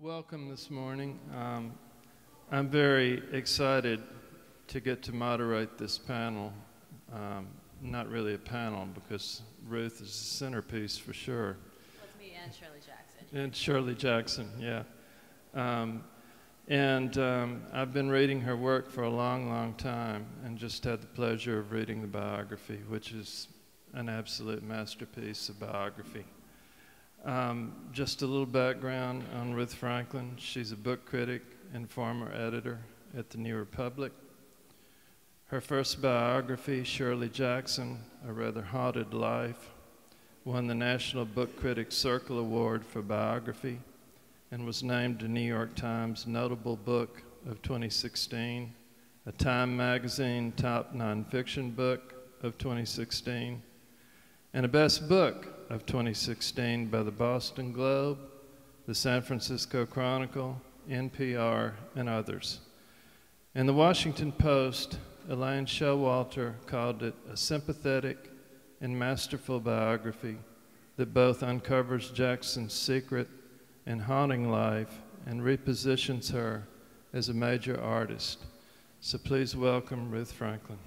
Welcome this morning. I'm very excited to get to moderate this panel. Not really a panel because Ruth is the centerpiece for sure. Well, it's me and Shirley Jackson. And Shirley Jackson, yeah. I've been reading her work for a long, long time and just had the pleasure of reading the biography, which is an absolute masterpiece of biography. Just a little background on Ruth Franklin. She's a book critic and former editor at the New Republic. Her first biography, Shirley Jackson, A Rather Haunted Life, won the National Book Critics Circle Award for biography and was named a New York Times Notable Book of 2016, a Time Magazine Top Nonfiction Book of 2016, and a Best Book of 2016 by the Boston Globe, the San Francisco Chronicle, NPR, and others. In the Washington Post, Elaine Showalter called it a sympathetic and masterful biography that both uncovers Jackson's secret and haunting life and repositions her as a major artist. So please welcome Ruth Franklin.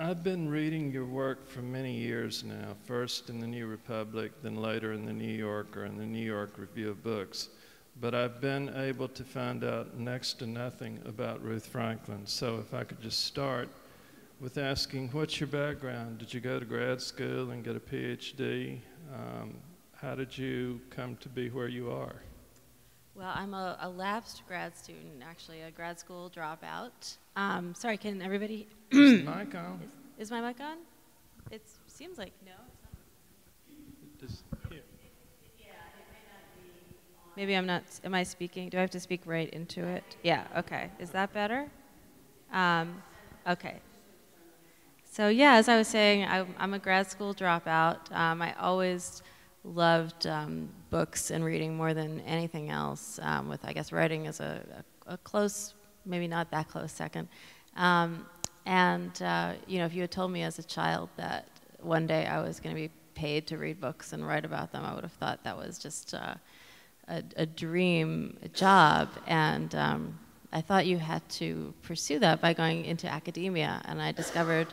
I've been reading your work for many years now, first in the New Republic, then later in the New Yorker and the New York Review of Books. But I've been able to find out next to nothing about Ruth Franklin. So if I could just start with asking, what's your background? Did you go to grad school and get a PhD? How did you come to be where you are? Well, I'm a lapsed grad student, actually, a grad school dropout. Sorry, can everybody... Is the mic on? Is my mic on? It seems like, no, it's not. Here. Yeah, it may not be on. Maybe I'm not, am I speaking? Do I have to speak right into it? Yeah, okay. Is that better? Okay. So yeah, as I was saying, I'm a grad school dropout. I always loved books and reading more than anything else, with, I guess, writing as a close, maybe not that close second. You know, if you had told me as a child that one day I was going to be paid to read books and write about them, I would have thought that was just a dream job. And I thought you had to pursue that by going into academia. And I discovered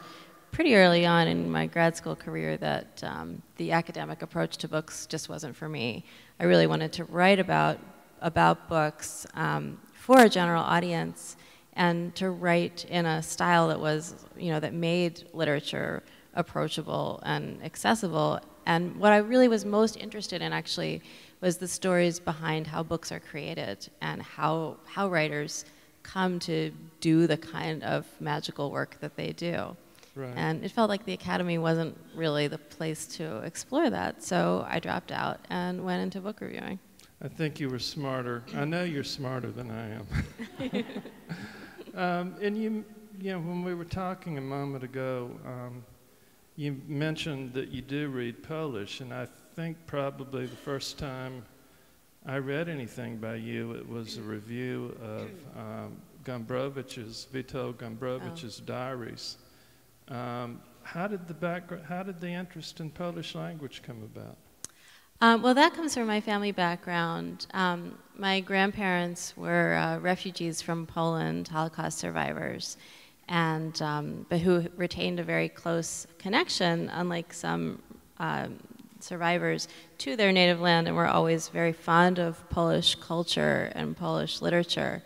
pretty early on in my grad school career that the academic approach to books just wasn't for me. I really wanted to write about books for a general audience, and to write in a style that was, you know, that made literature approachable and accessible. And what I really was most interested in, actually, was the stories behind how books are created and how writers come to do the kind of magical work that they do. Right. And it felt like the academy wasn't really the place to explore that, so I dropped out and went into book reviewing. I think you were smarter. I know you're smarter than I am. And you know, when we were talking a moment ago, you mentioned that you do read Polish, and I think probably the first time I read anything by you, it was a review of Vito Gombrowicz's diaries. How did the interest in Polish language come about? Well, that comes from my family background. My grandparents were refugees from Poland, Holocaust survivors, and but who retained a very close connection, unlike some survivors, to their native land, and were always very fond of Polish culture and Polish literature.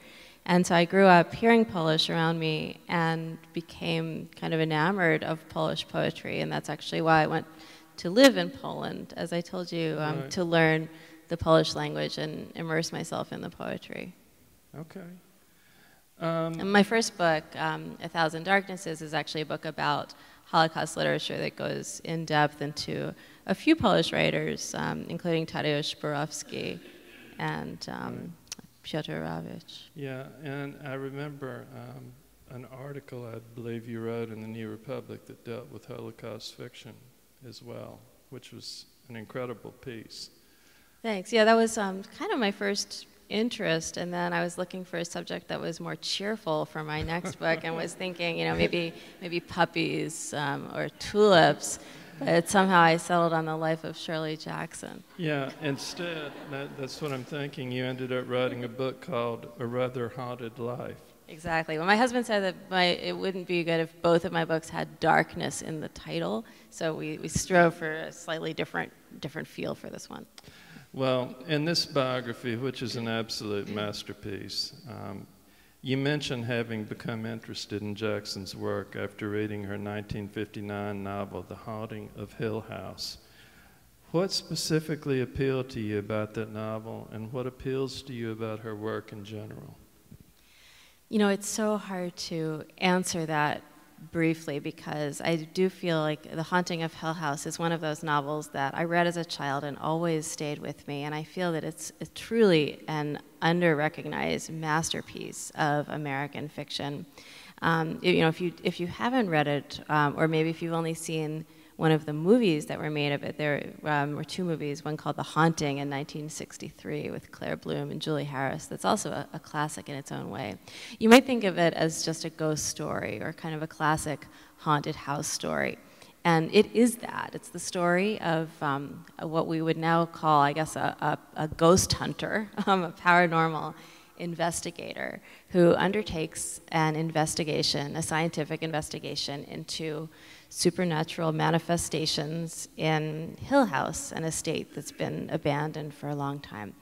And so I grew up hearing Polish around me and became kind of enamored of Polish poetry, and that's actually why I went to live in Poland, as I told you, right, to learn the Polish language and immerse myself in the poetry. Okay. And my first book, A Thousand Darknesses, is actually a book about Holocaust literature that goes in depth into a few Polish writers, including Tadeusz Borowski and Piotr Rawicz. Yeah, and I remember an article I believe you wrote in the New Republic that dealt with Holocaust fiction as well, which was an incredible piece. Thanks. Yeah, that was kind of my first interest, and then I was looking for a subject that was more cheerful for my next book, and was thinking, you know, maybe puppies or tulips. But somehow I settled on the life of Shirley Jackson. Yeah, instead, that's what I'm thinking. You ended up writing a book called A Rather Haunted Life. Exactly. Well, my husband said that it wouldn't be good if both of my books had darkness in the title, so we strove for a slightly different feel for this one. Well, in this biography, which is an absolute masterpiece, you mentioned having become interested in Jackson's work after reading her 1959 novel, The Haunting of Hill House. What specifically appealed to you about that novel, and what appeals to you about her work in general? You know, it's so hard to answer that briefly, because I do feel like The Haunting of Hill House is one of those novels that I read as a child and always stayed with me, and I feel that it's truly an under-recognized masterpiece of American fiction. You know, if you haven't read it, or maybe if you've only seen one of the movies that were made of it, there were two movies, one called The Haunting in 1963 with Claire Bloom and Julie Harris, that's also a classic in its own way. You might think of it as just a ghost story or kind of a classic haunted house story. And it is that. It's the story of what we would now call, I guess, a ghost hunter, a paranormal investigator who undertakes an investigation, a scientific investigation into supernatural manifestations in Hill House, an estate that's been abandoned for a long time.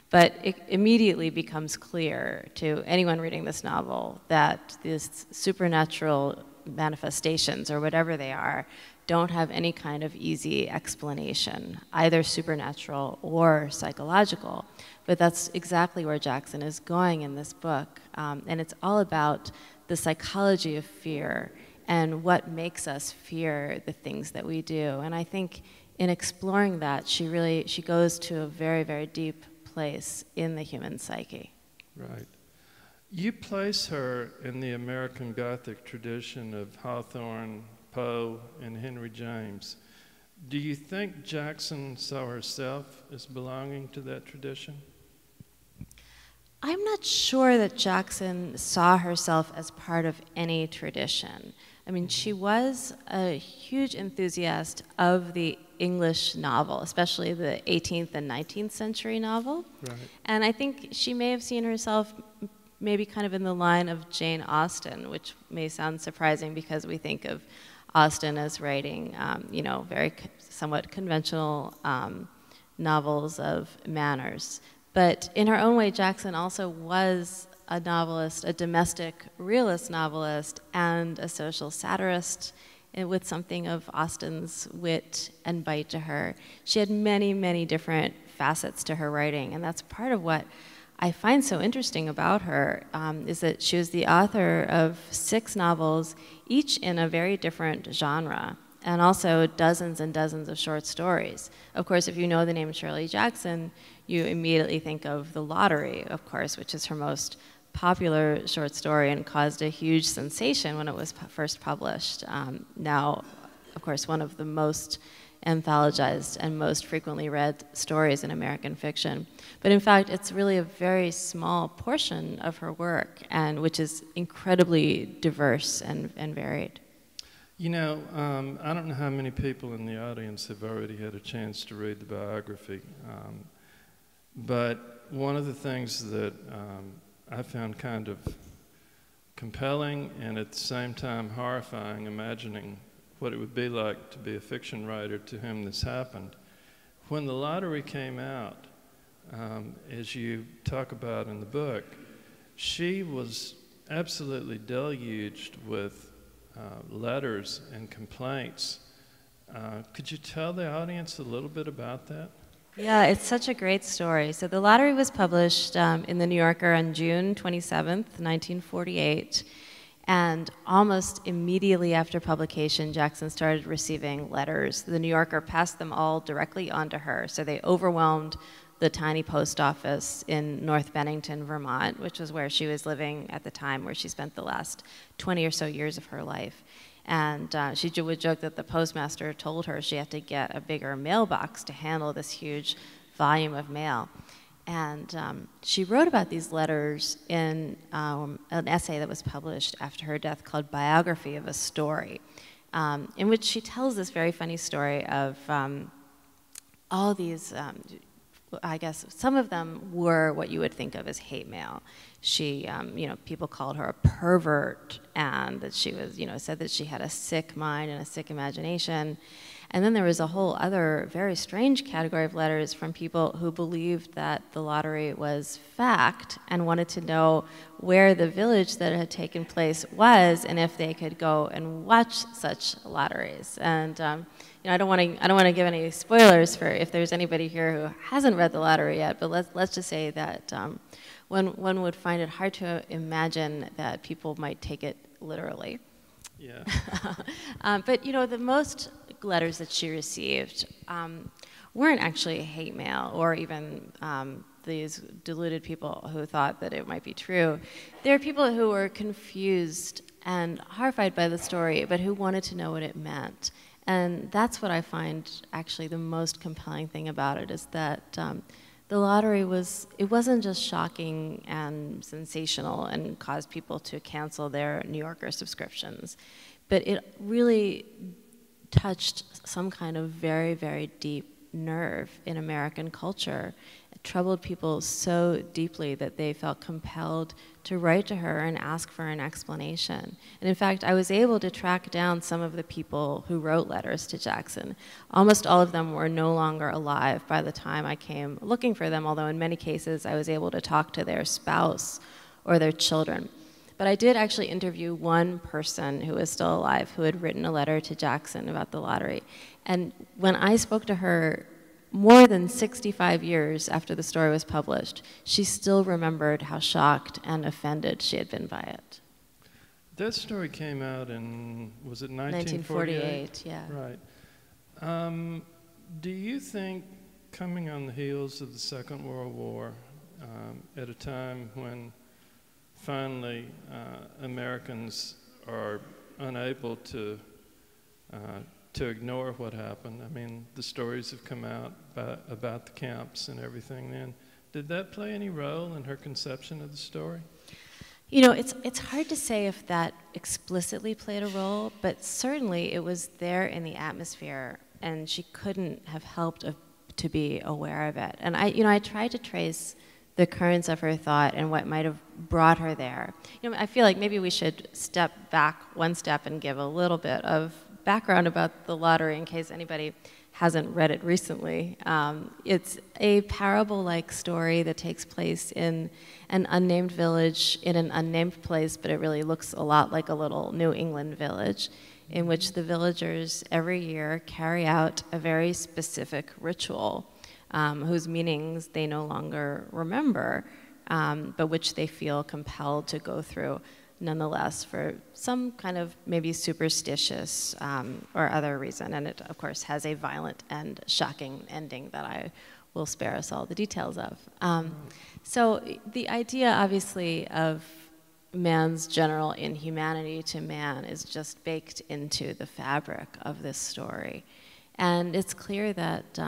But it immediately becomes clear to anyone reading this novel that these supernatural manifestations, or whatever they are, don't have any kind of easy explanation, either supernatural or psychological. But that's exactly where Jackson is going in this book. And it's all about the psychology of fear and what makes us fear the things that we do. And I think in exploring that, she goes to a very, very deep place in the human psyche. Right. You place her in the American Gothic tradition of Hawthorne, Poe, and Henry James. Do you think Jackson saw herself as belonging to that tradition? I'm not sure that Jackson saw herself as part of any tradition. I mean, she was a huge enthusiast of the English novel, especially the 18th and 19th century novel. Right. And I think she may have seen herself maybe kind of in the line of Jane Austen, which may sound surprising because we think of Austen as writing, you know, very somewhat conventional novels of manners. But in her own way, Jackson also was a novelist, a domestic realist novelist, and a social satirist with something of Austen's wit and bite to her. She had many, many different facets to her writing, and that's part of what I find so interesting about her, is that she was the author of 6 novels, each in a very different genre, and also dozens and dozens of short stories. Of course, if you know the name Shirley Jackson, you immediately think of The Lottery, of course, which is her most popular short story and caused a huge sensation when it was first published. Now, of course, one of the most anthologized and most frequently read stories in American fiction. But in fact, it's really a very small portion of her work, and which is incredibly diverse and varied. You know, I don't know how many people in the audience have already had a chance to read the biography, but one of the things that I found kind of compelling and at the same time horrifying, imagining what it would be like to be a fiction writer to whom this happened. When The Lottery came out, as you talk about in the book, she was absolutely deluged with letters and complaints. Could you tell the audience a little bit about that? Yeah, it's such a great story. So The Lottery was published in The New Yorker on June 27th, 1948. And almost immediately after publication, Jackson started receiving letters. The New Yorker passed them all directly onto her. So they overwhelmed the tiny post office in North Bennington, Vermont, which was where she was living at the time, where she spent the last 20 or so years of her life. And she would joke that the postmaster told her she had to get a bigger mailbox to handle this huge volume of mail. She wrote about these letters in an essay that was published after her death called Biography of a Story, in which she tells this very funny story of all these, I guess some of them were what you would think of as hate mail. She, people called her a pervert, and that she was, said that she had a sick mind and a sick imagination. And then there was a whole other very strange category of letters from people who believed that the lottery was fact and wanted to know where the village that it had taken place was and if they could go and watch such lotteries. And I don't want to give any spoilers for if there's anybody here who hasn't read The Lottery yet, but let's just say that one would find it hard to imagine that people might take it literally. Yeah. But the most letters that she received weren't actually hate mail or even these deluded people who thought that it might be true. There are people who were confused and horrified by the story, but who wanted to know what it meant. And that's what I find actually the most compelling thing about it, is that the lottery wasn't just shocking and sensational and caused people to cancel their New Yorker subscriptions, but it really touched some kind of very, very deep nerve in American culture. It troubled people so deeply that they felt compelled to write to her and ask for an explanation. And in fact, I was able to track down some of the people who wrote letters to Jackson. Almost all of them were no longer alive by the time I came looking for them, although in many cases I was able to talk to their spouse or their children. But I did actually interview one person who was still alive who had written a letter to Jackson about the lottery. And when I spoke to her more than 65 years after the story was published, she still remembered how shocked and offended she had been by it. That story came out in, was it 1948? 1948, yeah. Right. Do you think, coming on the heels of the Second World War, at a time when finally Americans are unable to ignore what happened. I mean, the stories have come out about the camps and everything then. Did that play any role in her conception of the story? It's hard to say if that explicitly played a role, but certainly it was there in the atmosphere, and she couldn't have helped to be aware of it. And I tried to trace the currents of her thought and what might have brought her there. I feel like maybe we should step back one step and give a little bit of background about the lottery in case anybody hasn't read it recently. It's a parable-like story that takes place in an unnamed village in an unnamed place, but it really looks a lot like a little New England village, in which the villagers every year carry out a very specific ritual whose meanings they no longer remember, but which they feel compelled to go through nonetheless for some kind of maybe superstitious or other reason. And it, of course, has a violent and shocking ending that I will spare us all the details of. So the idea, obviously, of man's general inhumanity to man is just baked into the fabric of this story. And it's clear that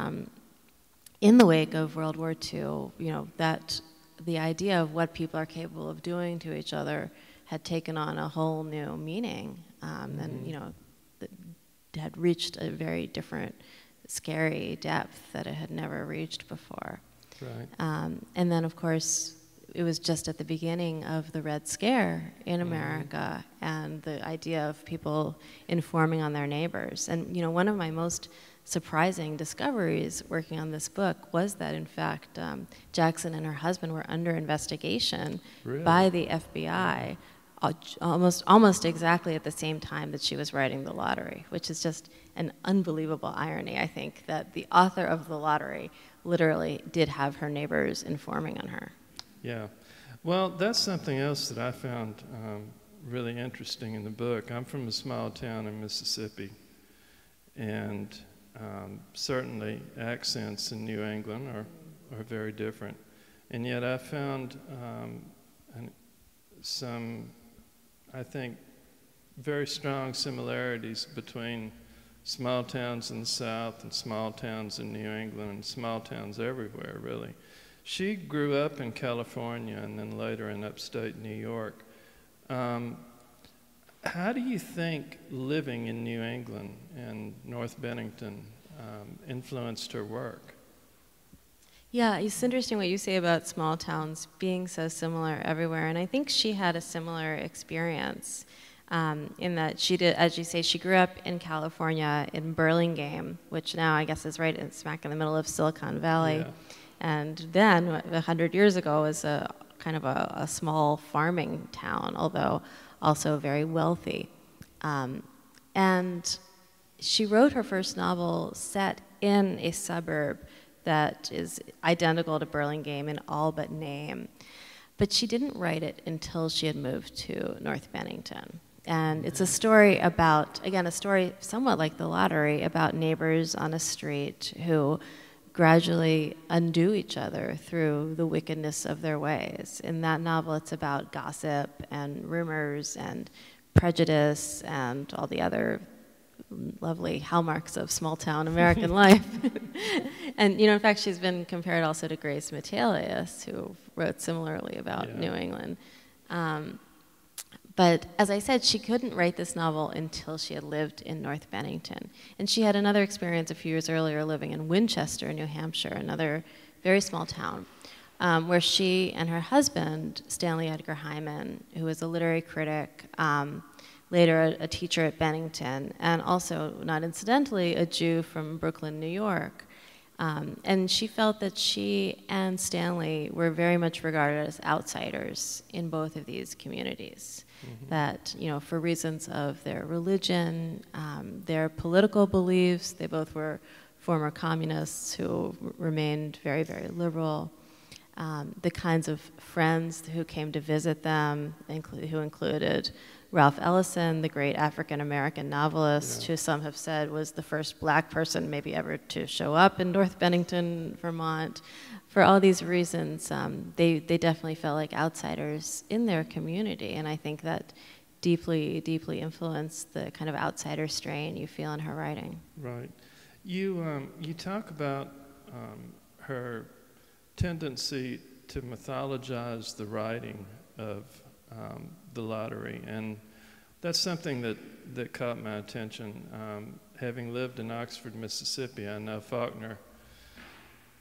in the wake of World War II, that the idea of what people are capable of doing to each other had taken on a whole new meaning, and had reached a very different, scary depth that it had never reached before. Right. And then, of course, it was just at the beginning of the Red Scare in America, and the idea of people informing on their neighbors. And one of my most surprising discoveries working on this book was that, in fact, Jackson and her husband were under investigation by the FBI almost exactly at the same time that she was writing The Lottery, which is just an unbelievable irony, I think, that the author of The Lottery literally did have her neighbors informing on her. Yeah. Well, that's something else that I found really interesting in the book. I'm from a small town in Mississippi, and certainly accents in New England are very different. And yet I found some, I think, very strong similarities between small towns in the South and small towns in New England and small towns everywhere, really. She grew up in California and then later in upstate New York. How do you think living in New England and North Bennington influenced her work? Yeah, it's interesting what you say about small towns being so similar everywhere, and I think she had a similar experience in that she did, as you say, she grew up in California in Burlingame, which now I guess is right smack in the middle of Silicon Valley. Yeah. And then, 100 years ago, was a kind of a small farming town, although also very wealthy. And she wrote her first novel set in a suburb that is identical to Burlingame in all but name. But she didn't write it until she had moved to North Bennington. And it's a story about, again, a story somewhat like The Lottery, about neighbors on a street who gradually undo each other through the wickedness of their ways. In that novel, it's about gossip and rumors and prejudice and all the other lovely hallmarks of small-town American life. And, in fact, she's been compared also to Grace Metelius, who wrote similarly about New England. But as I said, she couldn't write this novel until she had lived in North Bennington. And she had another experience a few years earlier living in Winchester, New Hampshire, another very small town, where she and her husband, Stanley Edgar Hyman, who was a literary critic, later a teacher at Bennington, and also, not incidentally, a Jew from Brooklyn, New York. And she felt that she and Stanley were very much regarded as outsiders in both of these communities. Mm-hmm. That, for reasons of their religion, their political beliefs, they both were former communists who remained very, very liberal. The kinds of friends who came to visit them, who included Ralph Ellison, the great African-American novelist, who some have said was the first black person maybe ever to show up in North Bennington, Vermont. For all these reasons, they definitely felt like outsiders in their community, and I think that deeply, deeply influenced the kind of outsider strain you feel in her writing. Right. You talk about her tendency to mythologize the writing of The Lottery, and that's something that caught my attention. Having lived in Oxford, Mississippi, I know Faulkner,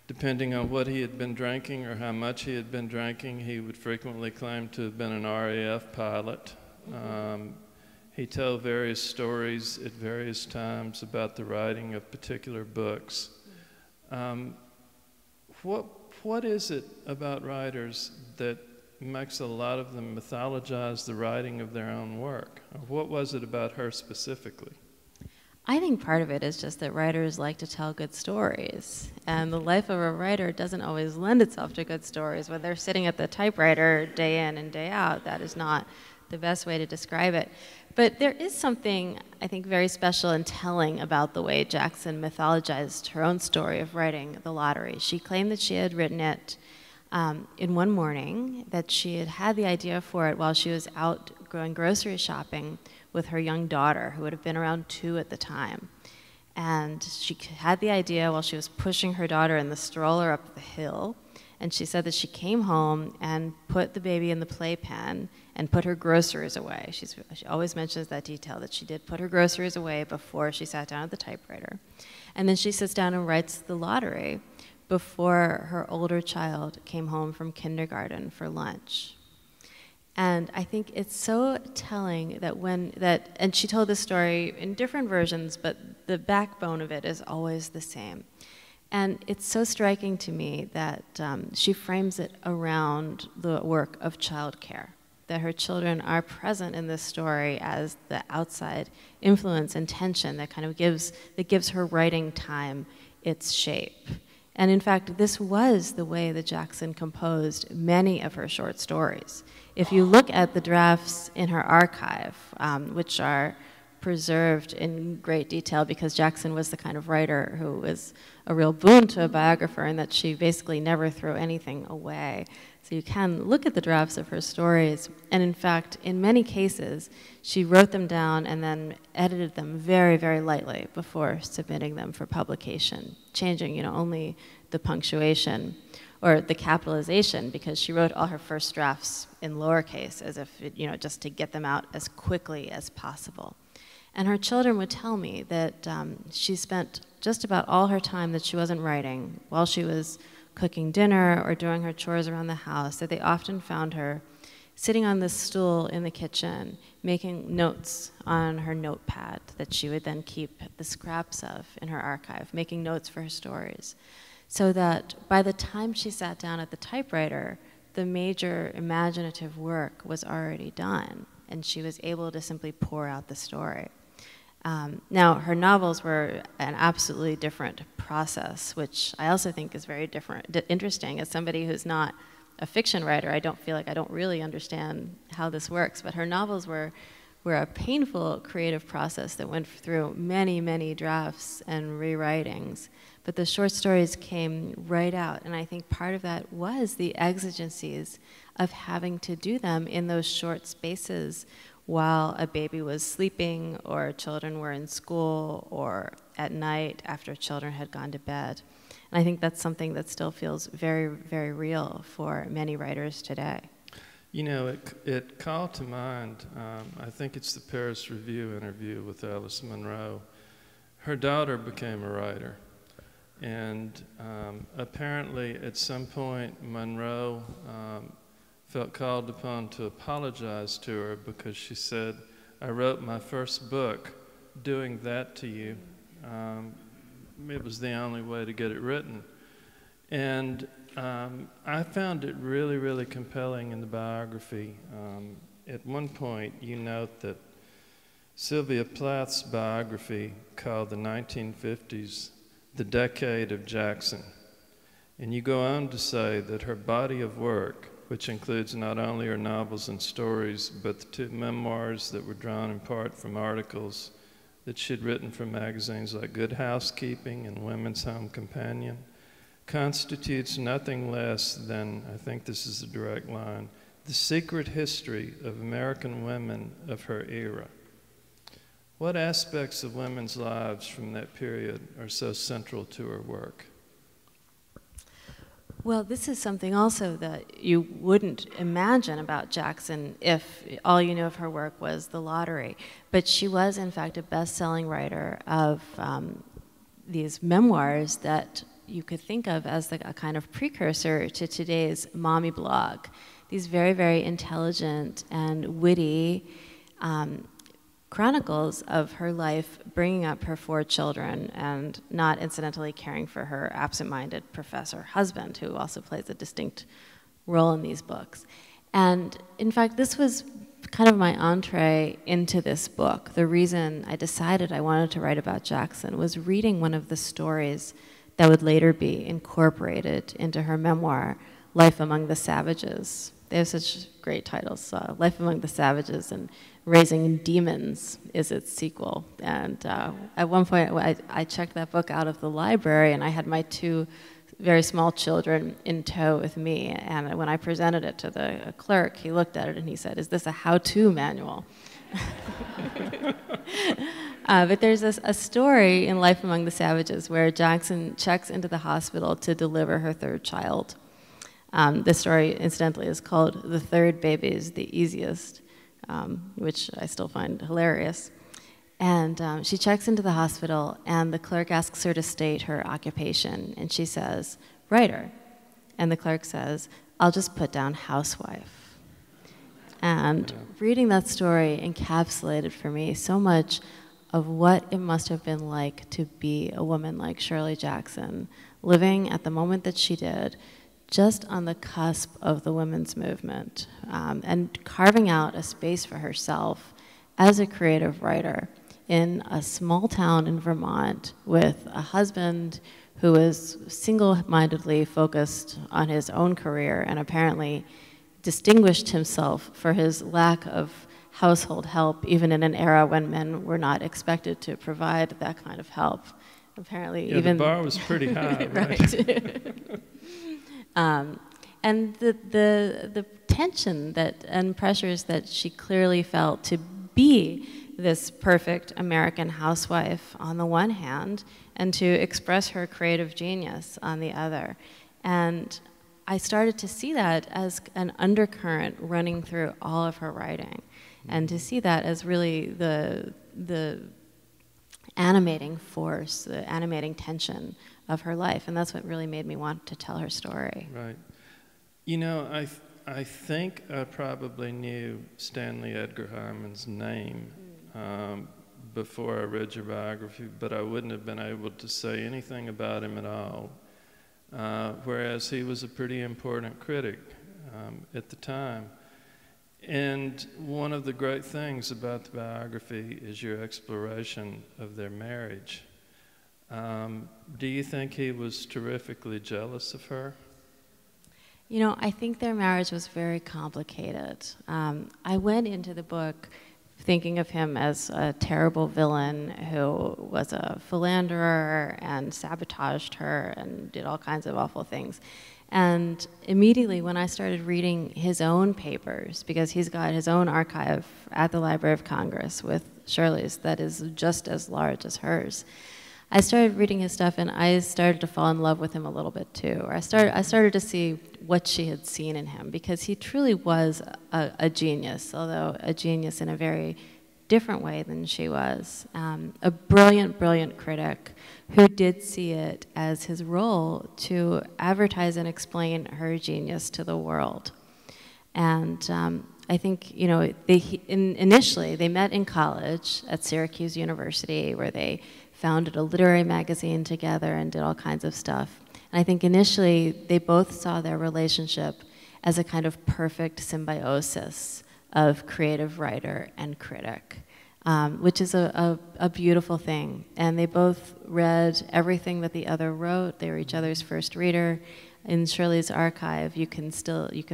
depending on what he had been drinking or how much he had been drinking, he would frequently claim to have been an RAF pilot. He told various stories at various times about the writing of particular books. What is it about writers that makes a lot of them mythologize the writing of their own work? Or what was it about her specifically? I think part of it is just that writers like to tell good stories, and the life of a writer doesn't always lend itself to good stories. When they're sitting at the typewriter day in and day out, that is not the best way to describe it. But there is something, I think, very special and telling about the way Jackson mythologized her own story of writing The Lottery. She claimed that she had written it in one morning, that she had had the idea for it while she was out going grocery shopping with her young daughter, who would have been around 2 at the time. And she had the idea while she was pushing her daughter in the stroller up the hill. And she said that she came home and put the baby in the playpen and put her groceries away. She always mentions that detail, that she did put her groceries away before she sat down at the typewriter. And then she sits down and writes The Lottery before her older child came home from kindergarten for lunch. And I think it's so telling that and she told this story in different versions, but the backbone of it is always the same. And it's so striking to me that she frames it around the work of childcare, that her children are present in this story as the outside influence and tension that kind of gives her writing time its shape. And in fact, this was the way that Jackson composed many of her short stories. If you look at the drafts in her archive, which are preserved in great detail because Jackson was the kind of writer who was a real boon to a biographer in that she basically never threw anything away. So you can look at the drafts of her stories, and in fact, in many cases, she wrote them down and then edited them very, very lightly before submitting them for publication, changing, only the punctuation. or the capitalization, because she wrote all her first drafts in lowercase as if, just to get them out as quickly as possible. And her children would tell me that she spent just about all her time that she wasn't writing while she was cooking dinner or doing her chores around the house, that they often found her sitting on this stool in the kitchen, making notes on her notepad that she would then keep the scraps of in her archive, making notes for her stories. So that by the time she sat down at the typewriter, the major imaginative work was already done, and she was able to simply pour out the story. Now, her novels were an absolutely different process, which I also think is very interesting. As somebody who's not a fiction writer, I don't feel like I don't really understand how this works, but her novels were a painful creative process that went through many, many drafts and rewritings. But the short stories came right out, and I think part of that was the exigencies of having to do them in those short spaces while a baby was sleeping or children were in school or at night after children had gone to bed. And I think that's something that still feels very, very real for many writers today. It called to mind, I think it's the Paris Review interview with Alice Munro. Her daughter became a writer. And apparently at some point Munro felt called upon to apologize to her because she said, "I wrote my first book doing that to you. It was the only way to get it written." And I found it really, really compelling in the biography. At one point, you note that Sylvia Plath's biography, called the 1950s, the decade of Jackson. And you go on to say that her body of work, which includes not only her novels and stories, but the 2 memoirs that were drawn in part from articles that she'd written for magazines like Good Housekeeping and Women's Home Companion, constitutes nothing less than, I think this is the direct line, the secret history of American women of her era. What aspects of women's lives from that period are so central to her work? Well, this is something also that you wouldn't imagine about Jackson if all you knew of her work was The Lottery. But she was, in fact, a best-selling writer of these memoirs that you could think of as a kind of precursor to today's mommy blog. These very, very intelligent and witty chronicles of her life bringing up her 4 children and not incidentally caring for her absent-minded professor husband, who also plays a distinct role in these books. And in fact, this was kind of my entree into this book. The reason I decided I wanted to write about Jackson was reading one of the stories that would later be incorporated into her memoir, Life Among the Savages. They have such great titles. Life Among the Savages and Raising Demons is its sequel. And at one point, I checked that book out of the library, and I had my 2 very small children in tow with me. And when I presented it to the clerk, he looked at it and he said, "Is this a how-to manual?" But there's a story in Life Among the Savages where Jackson checks into the hospital to deliver her 3rd child. The story, incidentally, is called The Third Baby is the Easiest, which I still find hilarious. And she checks into the hospital, and the clerk asks her to state her occupation, and she says, "Writer." And the clerk says, "I'll just put down housewife." And reading that story encapsulated for me so much of what it must have been like to be a woman like Shirley Jackson, living at the moment that she did, just on the cusp of the women's movement, and carving out a space for herself as a creative writer in a small town in Vermont with a husband who was single-mindedly focused on his own career and apparently distinguished himself for his lack of household help, even in an era when men were not expected to provide that kind of help. Apparently, even the bar was pretty high, right? And the tension and pressures that she clearly felt to be this perfect American housewife on the one hand, and to express her creative genius on the other. And I started to see that as an undercurrent running through all of her writing, and to see that as really the animating force, the animating tension of her life, and that's what really made me want to tell her story. Right. You know, I think I probably knew Stanley Edgar Harmon's name before I read your biography, but I wouldn't have been able to say anything about him at all, whereas he was a pretty important critic at the time. And one of the great things about the biography is your exploration of their marriage. Do you think he was terrifically jealous of her? You know, I think their marriage was very complicated. I went into the book thinking of him as a terrible villain who was a philanderer and sabotaged her and did all kinds of awful things. And immediately when I started reading his own papers, because he's got his own archive at the Library of Congress with Shirley's that is just as large as hers, I started reading his stuff, and I started to fall in love with him a little bit too. I started to see what she had seen in him, because he truly was a genius, although a genius in a very different way than she was. A brilliant, brilliant critic who did see it as his role to advertise and explain her genius to the world. And I think, you know, initially they met in college at Syracuse University, where they founded a literary magazine together and did all kinds of stuff. And I think initially they both saw their relationship as a kind of perfect symbiosis of creative writer and critic, which is a beautiful thing. And they both read everything that the other wrote. They were each other's first reader. In Shirley's archive, you can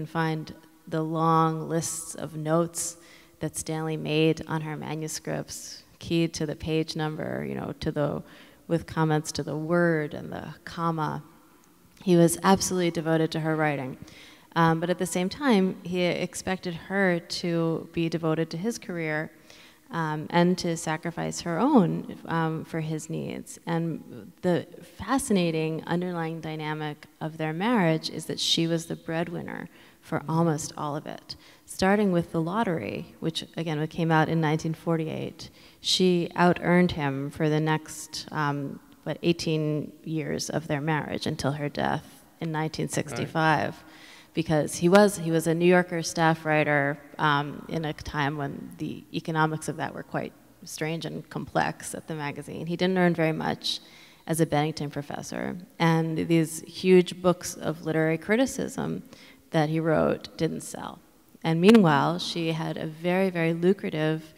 find the long lists of notes that Stanley made on her manuscripts, keyed to the page number, you know, with comments to the word and the comma. He was absolutely devoted to her writing. But at the same time, he expected her to be devoted to his career and to sacrifice her own for his needs. And the fascinating underlying dynamic of their marriage is that she was the breadwinner for almost all of it. Starting with the lottery, which again came out in 1948, she out-earned him for the next 18 years of their marriage until her death in 1965. Right. Because he was a New Yorker staff writer in a time when the economics of that were quite strange and complex at the magazine. He didn't earn very much as a Bennington professor, and these huge books of literary criticism that he wrote didn't sell. And meanwhile, she had a very, very lucrative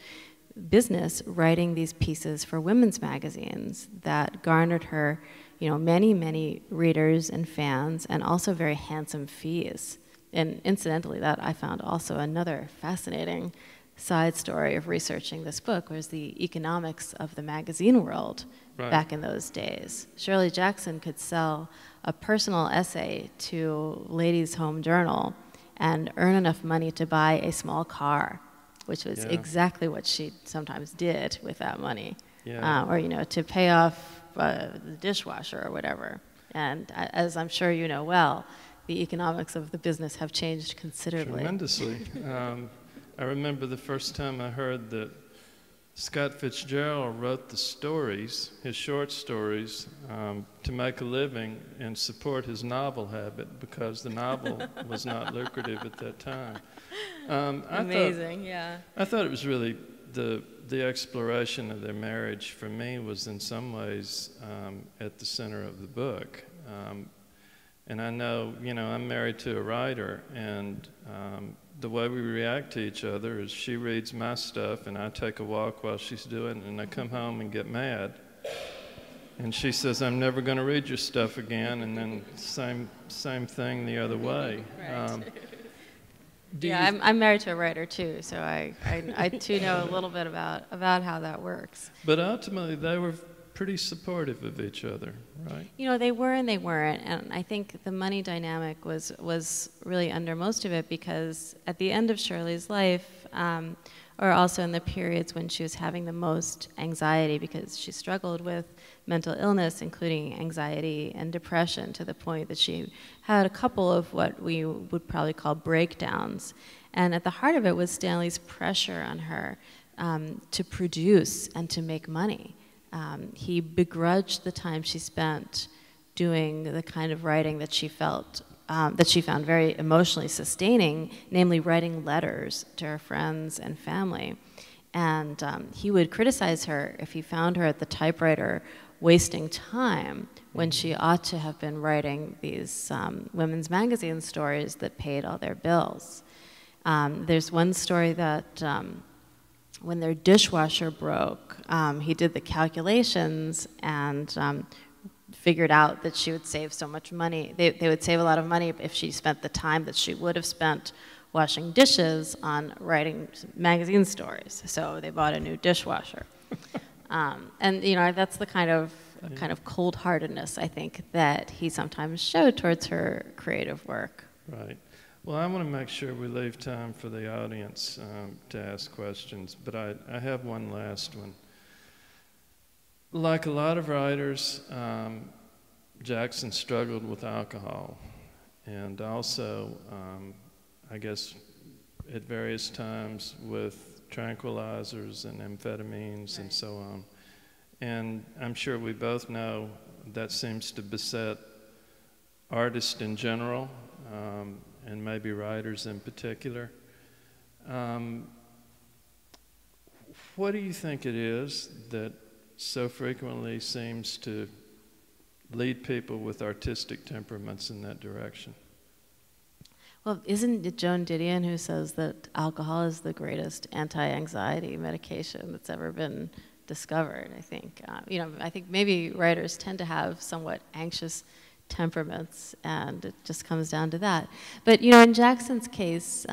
business writing these pieces for women's magazines that garnered her, you know, many, many readers and fans, and also very handsome fees. And incidentally, that I found also another fascinating side story of researching this book was the economics of the magazine world back in those days. Shirley Jackson could sell a personal essay to Ladies' Home Journal and earn enough money to buy a small car, which was exactly what she sometimes did with that money. Or, you know, to pay off the dishwasher or whatever. And as I'm sure you know well, the economics of the business have changed considerably. Tremendously. I remember the first time I heard that Scott Fitzgerald wrote the stories, his short stories, to make a living and support his novel habit, because the novel was not lucrative at that time. Amazing, I thought it was really the exploration of their marriage, for me, was in some ways at the center of the book. And I know, you know, I'm married to a writer, and the way we react to each other is she reads my stuff and I take a walk while she's doing it, and I come home and get mad. And she says, I'm never going to read your stuff again, and then same thing the other way. Right. I'm married to a writer too, so I too know a little bit about how that works. But ultimately, they were pretty supportive of each other, right? You know, they were and they weren't, and I think the money dynamic was really under most of it, because at the end of Shirley's life, or also in the periods when she was having the most anxiety, because she struggled with mental illness, including anxiety and depression, to the point that she had a couple of what we would probably call breakdowns. And at the heart of it was Stanley's pressure on her to produce and to make money. He begrudged the time she spent doing the kind of writing that she felt, that she found very emotionally sustaining, namely writing letters to her friends and family. And he would criticize her if he found her at the typewriter wasting time when she ought to have been writing these women's magazine stories that paid all their bills. There's one story that when their dishwasher broke, he did the calculations and figured out that she would save so much money. They would save a lot of money if she spent the time that she would have spent washing dishes on writing magazine stories. So they bought a new dishwasher. And you know, that's the kind of cold-heartedness, I think, that he sometimes showed towards her creative work. Right. Well, I want to make sure we leave time for the audience to ask questions, but I have one last one. Like a lot of writers, Jackson struggled with alcohol, and also, I guess, at various times with tranquilizers and amphetamines and so on. And I'm sure we both know that seems to beset artists in general, and maybe writers in particular. What do you think it is that so frequently seems to lead people with artistic temperaments in that direction? Well, isn't it Joan Didion who says that alcohol is the greatest anti-anxiety medication that's ever been discovered? I think, you know, I think maybe writers tend to have somewhat anxious temperaments, and it just comes down to that. But you know, in Jackson's case,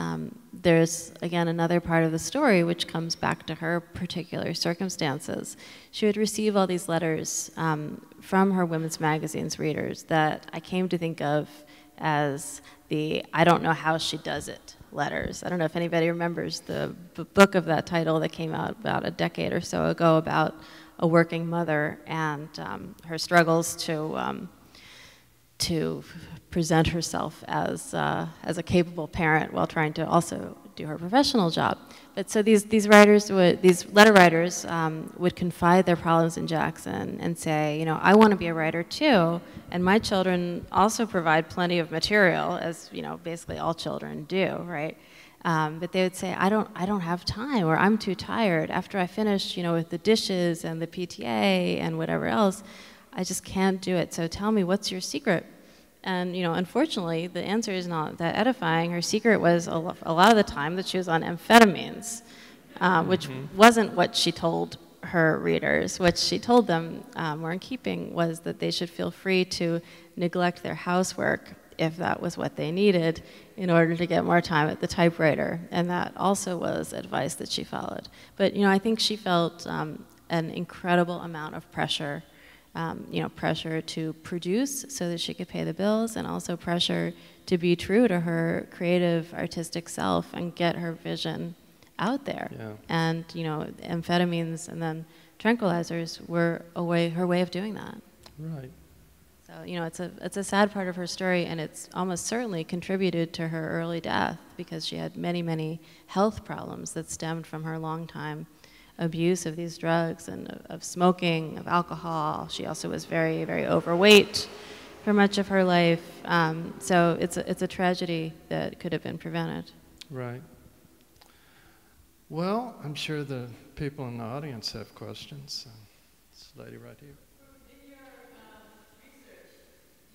there's again another part of the story which comes back to her particular circumstances. She would receive all these letters from her women's magazine's readers that I came to think of as the "I don't know how she does it" letters. I don't know if anybody remembers the book of that title that came out about a decade or so ago about a working mother and her struggles to present herself as a capable parent while trying to also do her professional job. But so these letter writers would confide their problems in Jackson and say, you know, I want to be a writer too, and my children also provide plenty of material, as you know, basically all children do, right? But they would say, I don't have time, or I'm too tired. After I finish, you know, with the dishes and the PTA and whatever else, I just can't do it. So tell me, what's your secret? And you know, unfortunately, the answer is not that edifying. Her secret was a lot of the time that she was on amphetamines, which wasn't what she told her readers. What she told them, more in keeping, was that they should feel free to neglect their housework if that was what they needed in order to get more time at the typewriter. And that also was advice that she followed. But you know, I think she felt an incredible amount of pressure. You know, pressure to produce so that she could pay the bills, and also pressure to be true to her creative, artistic self and get her vision out there. Yeah. And you know, amphetamines and then tranquilizers were her way of doing that. Right. So you know, it's a sad part of her story, and it's almost certainly contributed to her early death because she had many health problems that stemmed from her long time abuse of these drugs and of smoking, of alcohol. She also was very overweight for much of her life. So it's a tragedy that could have been prevented. Right. Well, I'm sure the people in the audience have questions. This lady right here. In your research,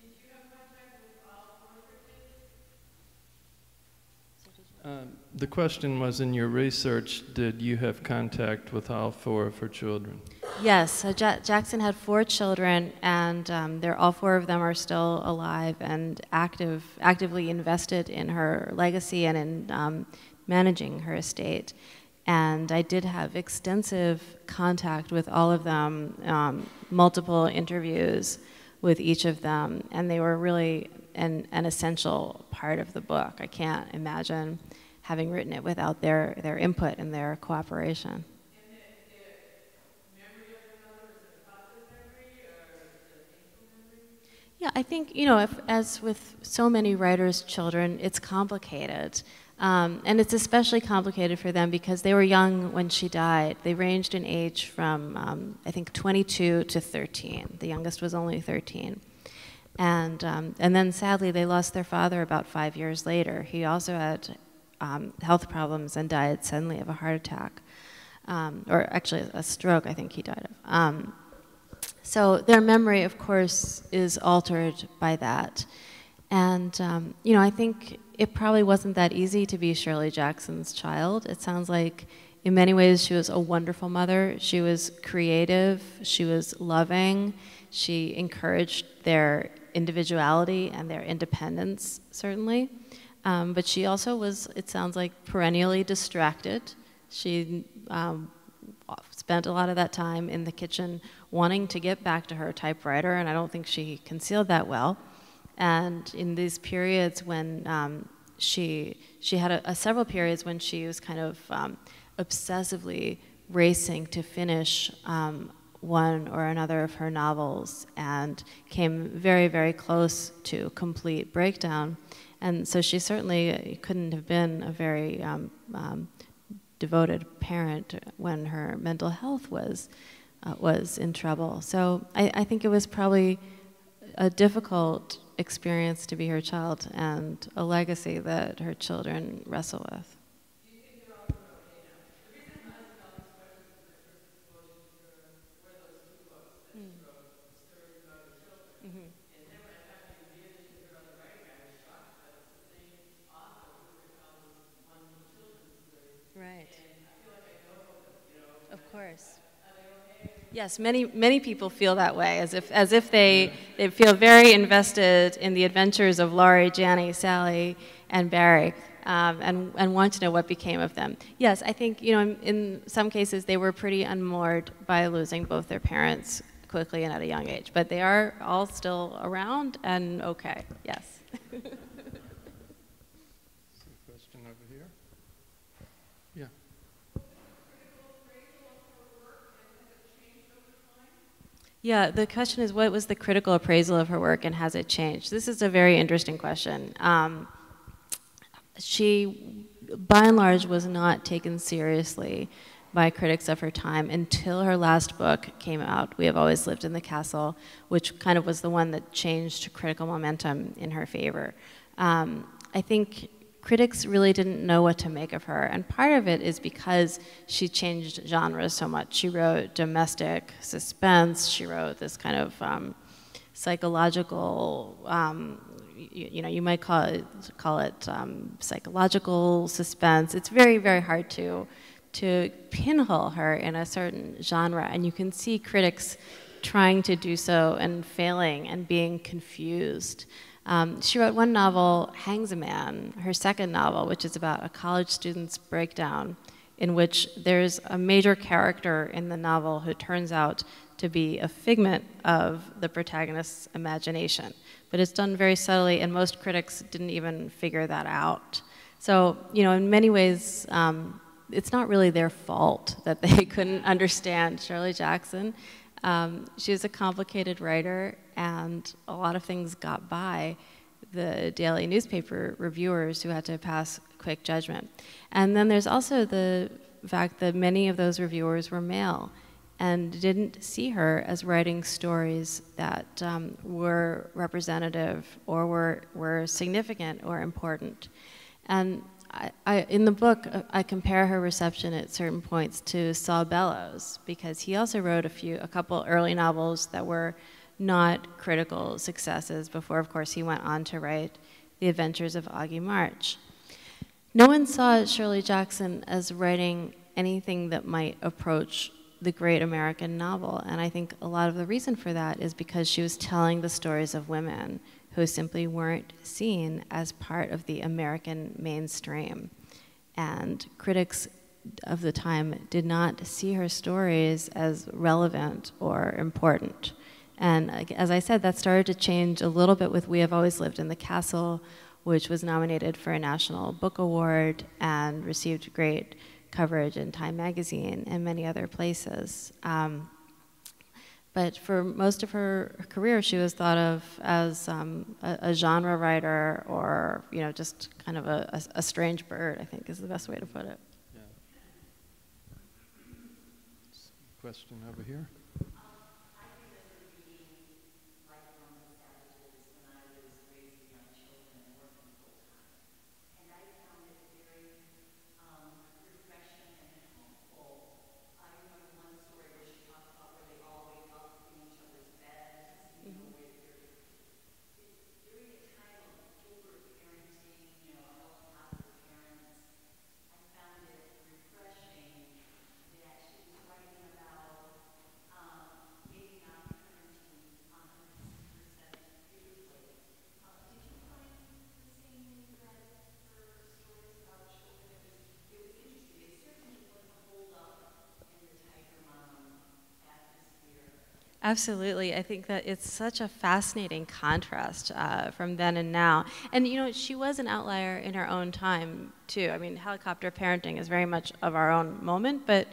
did you have contact with all four of her kids? The question was, in your research, did you have contact with all four of her children? Yes, so Jackson had 4 children, and all 4 of them are still alive and actively invested in her legacy and in managing her estate. And I did have extensive contact with all of them, multiple interviews with each of them, and they were really an essential part of the book. I can't imagine having written it without their input and their cooperation. Yeah, I think, as with so many writers' children, it's complicated. And it's especially complicated for them because they were young when she died. They ranged in age from, I think, 22 to 13. The youngest was only 13. And then, sadly, they lost their father about 5 years later. He also had health problems and died suddenly of a heart attack. Or actually, a stroke, I think he died of. So their memory, of course, is altered by that. And, I think it probably wasn't that easy to be Shirley Jackson's child. It sounds like, in many ways, she was a wonderful mother. She was creative. She was loving. She encouraged their individuality and their independence, certainly. But she also was, it sounds like, perennially distracted. She spent a lot of that time in the kitchen wanting to get back to her typewriter, and I don't think she concealed that well. And in these periods when she had several periods when she was kind of obsessively racing to finish one or another of her novels, and came very, very close to complete breakdown. And so she certainly couldn't have been a very devoted parent when her mental health was in trouble. So I think it was probably a difficult experience to be her child, and a legacy that her children wrestle with. Do you think they're all okay now? The reason I'm asking all these questions is my first exposure to her were those two books that she wrote, Stories About Her Children. And then when I got to read her other writing, I was shocked that it's the same author who recounts wonderful children's stories. Right. And I feel like I know them, Of course. Are they okay? Yes, many people feel that way, as if they feel very invested in the adventures of Laurie, Janie, Sally, and Barry, and want to know what became of them. Yes, I think in some cases they were pretty unmoored by losing both their parents quickly and at a young age, but they are all still around and okay. Yes. Some question over here. Yeah. Yeah, the question is, what was the critical appraisal of her work and has it changed? This is a very interesting question. She, by and large, was not taken seriously by critics of her time until her last book came out, We Have Always Lived in the Castle, which kind of was the one that changed critical momentum in her favor. I think critics really didn't know what to make of her, and part of it is because she changed genres so much. She wrote domestic suspense, she wrote this kind of psychological, you might call it psychological suspense. It's very, very hard to pinhole her in a certain genre, and you can see critics trying to do so and failing and being confused. She wrote one novel, Hangs a Man, her second novel, which is about a college student's breakdown, in which there's a major character in the novel who turns out to be a figment of the protagonist's imagination. But it's done very subtly, and most critics didn't even figure that out. So, in many ways, it's not really their fault that they couldn't understand Shirley Jackson. She was a complicated writer, and a lot of things got by the daily newspaper reviewers who had to pass quick judgment. And then there's also the fact that many of those reviewers were male and didn't see her as writing stories that were representative or were significant or important. And in the book, I compare her reception at certain points to Saul Bellows, because he also wrote a couple early novels that were not critical successes before, of course, he went on to write The Adventures of Augie March. No one saw Shirley Jackson as writing anything that might approach the great American novel, and I think a lot of the reason for that is because she was telling the stories of women who simply weren't seen as part of the American mainstream. And critics of the time did not see her stories as relevant or important. And as I said, that started to change a little bit with We Have Always Lived in the Castle, which was nominated for a National Book Award and received great coverage in Time magazine and many other places. But for most of her career, she was thought of as a genre writer, or just kind of a strange bird, I think is the best way to put it. Yeah. Question over here. Absolutely. I think that it's such a fascinating contrast from then and now. And she was an outlier in her own time, too. I mean, helicopter parenting is very much of our own moment, but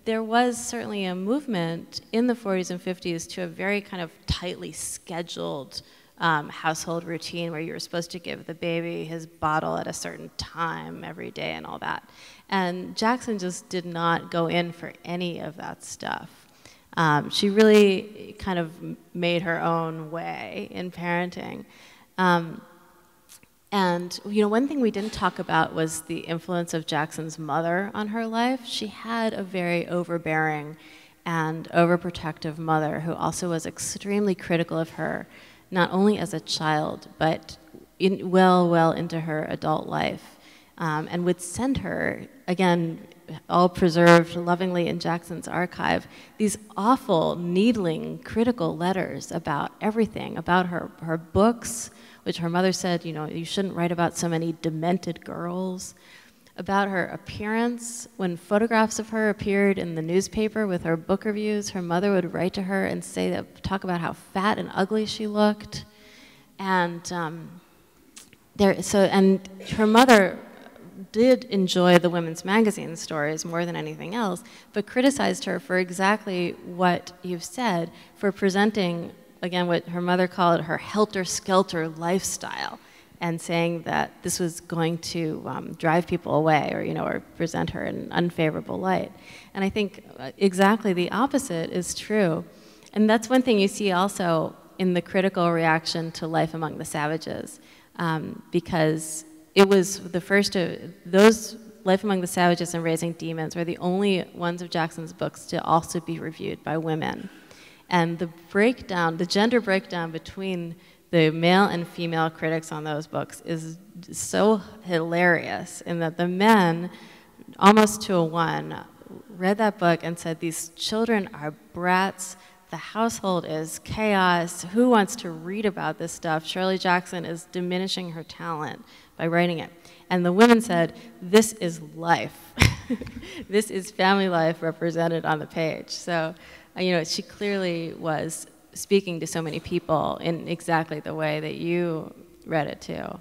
there was certainly a movement in the 40s and 50s to a very kind of tightly scheduled household routine where you were supposed to give the baby his bottle at a certain time every day and all that. And Jackson just did not go in for any of that stuff. She really kind of made her own way in parenting. And one thing we didn't talk about was the influence of Jackson's mother on her life. She had a very overbearing and overprotective mother who also was extremely critical of her, not only as a child, but well into her adult life, and would send her, again, all preserved lovingly in Jackson's archive, these awful, needling, critical letters about everything, about her books, which her mother said, you shouldn't write about so many demented girls, about her appearance. When photographs of her appeared in the newspaper with her book reviews, her mother would write to her and talk about how fat and ugly she looked. And her mother did enjoy the women's magazine stories more than anything else, but criticized her for exactly what you've said, for presenting, again, what her mother called her helter-skelter lifestyle, and saying that this was going to drive people away, or present her in an unfavorable light. And I think exactly the opposite is true. And that's one thing you see also in the critical reaction to Life Among the Savages, because it was the first of those. Life Among the Savages and Raising Demons were the only ones of Jackson's books to also be reviewed by women. And the gender breakdown between the male and female critics on those books is so hilarious, in that the men, almost to a one, read that book and said, these children are brats, the household is chaos, who wants to read about this stuff? Shirley Jackson is diminishing her talent by writing it. And the women said, this is life. This is family life represented on the page. So, she clearly was speaking to so many people in exactly the way that you read it too.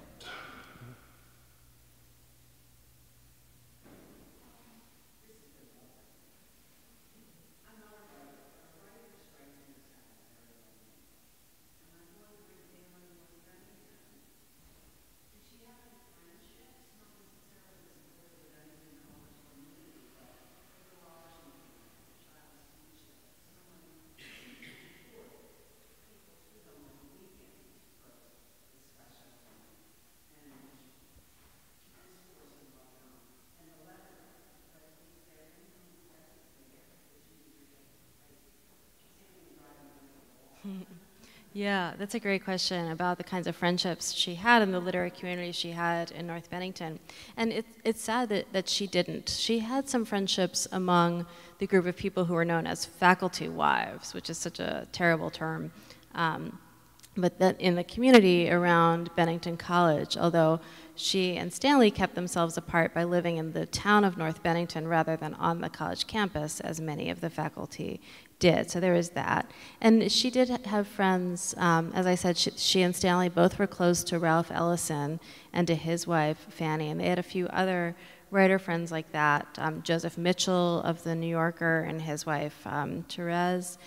Yeah, that's a great question about the kinds of friendships she had in the literary community she had in North Bennington. And it's sad that she didn't. She had some friendships among the group of people who were known as faculty wives, which is such a terrible term. But that in the community around Bennington College, although she and Stanley kept themselves apart by living in the town of North Bennington rather than on the college campus, as many of the faculty did. So there was that. And she did have friends, as I said, she and Stanley both were close to Ralph Ellison and to his wife, Fanny, and they had a few other writer friends like that, Joseph Mitchell of The New Yorker and his wife, Therese.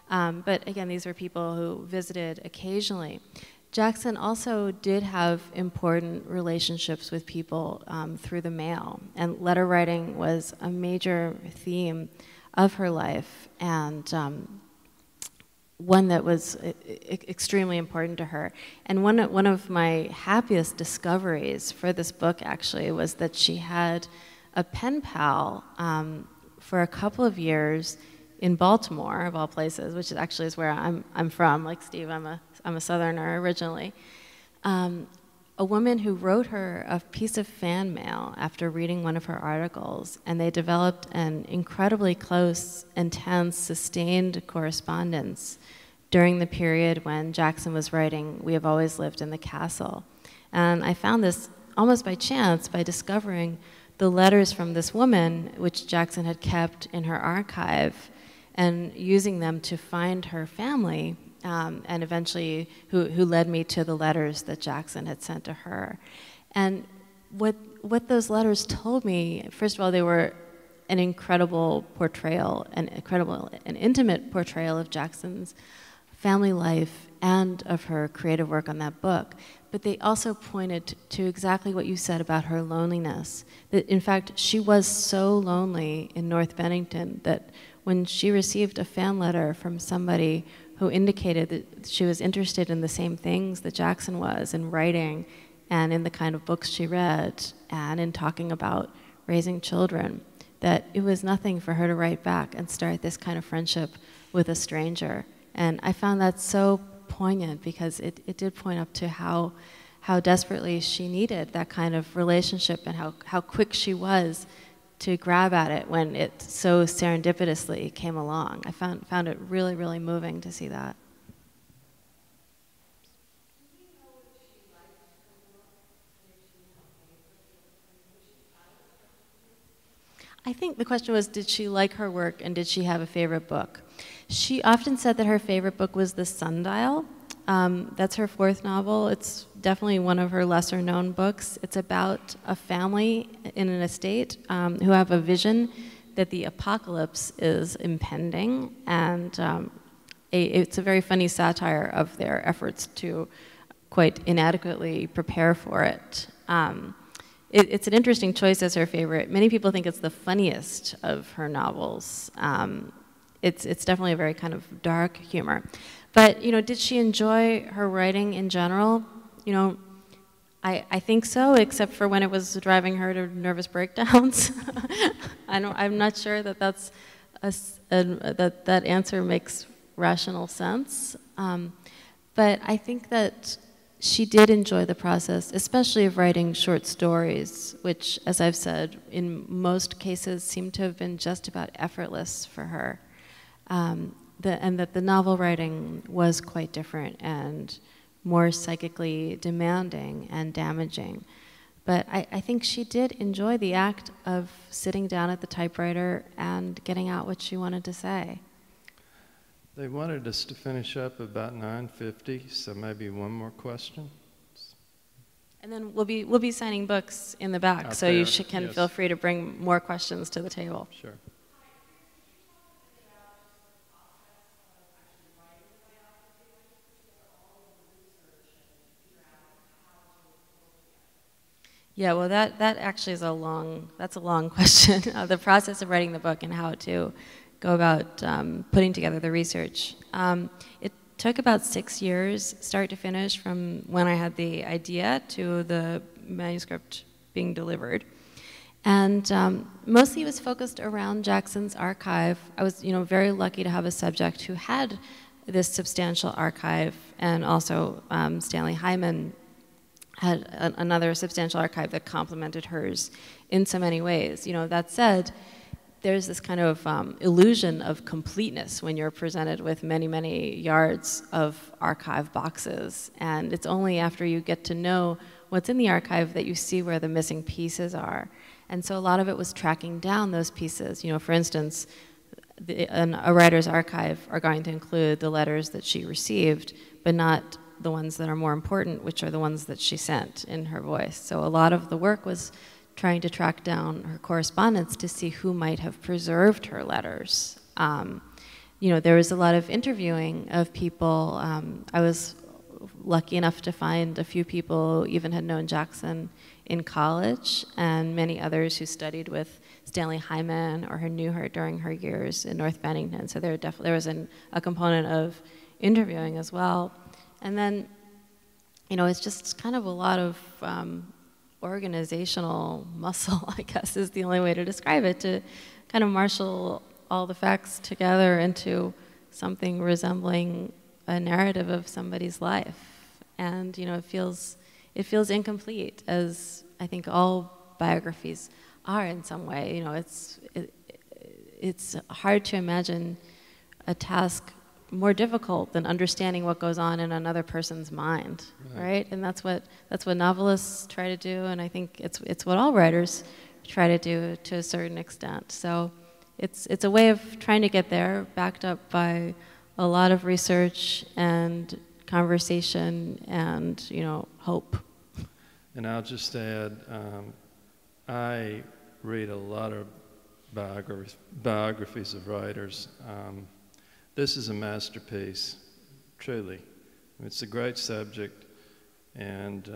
But again, these were people who visited occasionally. Jackson also did have important relationships with people through the mail, and letter writing was a major theme of her life, and one that was extremely important to her. And one of my happiest discoveries for this book, actually, was that she had a pen pal for a couple of years in Baltimore, of all places, which actually is where I'm from. Like Steve, I'm a Southerner originally. A woman who wrote her a piece of fan mail after reading one of her articles, and they developed an incredibly close, intense, sustained correspondence during the period when Jackson was writing We Have Always Lived in the Castle. And I found this almost by chance by discovering the letters from this woman, which Jackson had kept in her archive, and using them to find her family, and eventually who led me to the letters that Jackson had sent to her. And what those letters told me, first of all, they were an incredible portrayal, an intimate portrayal of Jackson's family life and of her creative work on that book. But they also pointed to exactly what you said about her loneliness. That in fact, she was so lonely in North Bennington that when she received a fan letter from somebody who indicated that she was interested in the same things that Jackson was, in writing and in the kind of books she read and in talking about raising children, that it was nothing for her to write back and start this kind of friendship with a stranger. And I found that so poignant because it did point up to how desperately she needed that kind of relationship and how quick she was to grab at it when it so serendipitously came along. I found it really, really moving to see that. I think the question was, did she like her work and did she have a favorite book? She often said that her favorite book was The Sundial. That's her fourth novel. It's definitely one of her lesser known books. It's about a family in an estate who have a vision that the apocalypse is impending, and it's a very funny satire of their efforts to quite inadequately prepare for it. It's an interesting choice as her favorite. Many people think it's the funniest of her novels. It's definitely a very kind of dark humor. But, did she enjoy her writing in general? I think so, except for when it was driving her to nervous breakdowns. I'm not sure that that answer makes rational sense. But I think that she did enjoy the process, especially of writing short stories, which, as I've said, in most cases seem to have been just about effortless for her. And that the novel writing was quite different and more psychically demanding and damaging. But I think she did enjoy the act of sitting down at the typewriter and getting out what she wanted to say. They wanted us to finish up about 9:50, so maybe one more question. And then we'll be signing books in the back, so you can yes. Feel free to bring more questions to the table. Sure. Yeah, well, that actually is a long question. The process of writing the book and how to go about putting together the research. It took about 6 years, start to finish, from when I had the idea to the manuscript being delivered. And mostly it was focused around Jackson's archive. I was, very lucky to have a subject who had this substantial archive, and also Stanley Hyman had another substantial archive that complemented hers in so many ways. That said, there's this kind of illusion of completeness when you're presented with many, many yards of archive boxes. And it's only after you get to know what's in the archive that you see where the missing pieces are. And so a lot of it was tracking down those pieces. For instance, a writer's archive are going to include the letters that she received, but not the ones that are more important, which are the ones that she sent in her voice. So a lot of the work was trying to track down her correspondence to see who might have preserved her letters. You know, there was a lot of interviewing of people. I was lucky enough to find a few people who even had known Jackson in college, and many others who studied with Stanley Hyman or who knew her during her years in North Bennington. So there was a component of interviewing as well. And then, you know, it's just kind of a lot of organizational muscle, I guess is the only way to describe it, to kind of marshal all the facts together into something resembling a narrative of somebody's life. And, you know, it feels incomplete, as I think all biographies are in some way. You know, it's hard to imagine a task more difficult than understanding what goes on in another person's mind, right? And that's what novelists try to do, and I think it's what all writers try to do to a certain extent. So it's a way of trying to get there, backed up by a lot of research and conversation and, you know, hope. And I'll just add, I read a lot of biographies of writers. This is a masterpiece, truly. It's a great subject, and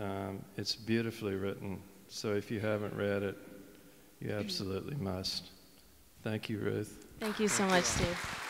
it's beautifully written. So if you haven't read it, you absolutely must. Thank you, Ruth. Thank you so much, Steve.